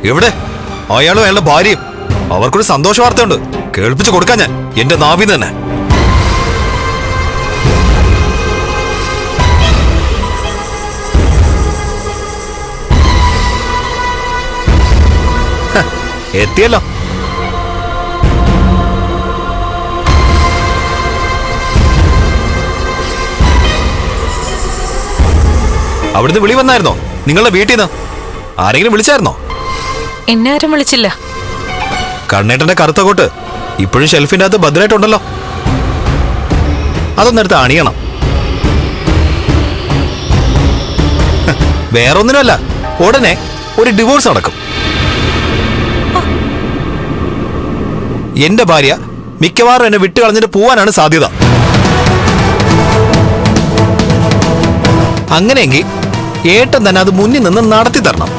എവിടെ? അയാളും അയാളുടെ ഭാര്യയും. അവർക്കൊരു സന്തോഷ വാർത്തയുണ്ട്, കേൾപ്പിച്ചു കൊടുക്കാൻ ഞാൻ എന്റെ നാവിന്ന് തന്നെ. എത്തിയല്ലോ. അവിടുന്ന് വിളി വന്നായിരുന്നോ? നിങ്ങളുടെ വീട്ടിൽ നിന്ന് ആരെങ്കിലും വിളിച്ചായിരുന്നോ? എന്നെ ആരും വിളിച്ചില്ല. കണ്ണേട്ടന്റെ കറുത്ത കോട്ട് ഇപ്പോഴും ഷെൽഫിന്റെ അകത്ത് ഭദ്രമായിട്ടുണ്ടല്ലോ. അതൊന്നെടുത്ത് അണിയണം. വേറൊന്നിനുമല്ല, ഉടനെ ഒരു ഡിവോഴ്സ് നടക്കും. എന്റെ ഭാര്യ മിക്കവാറും എന്നെ വിട്ടു കളഞ്ഞിട്ട് പോവാനാണ് സാധ്യത. അങ്ങനെയെങ്കിൽ ഏട്ടൻ തന്നെ അത് മുന്നിൽ നിന്ന് നടത്തി തരണം.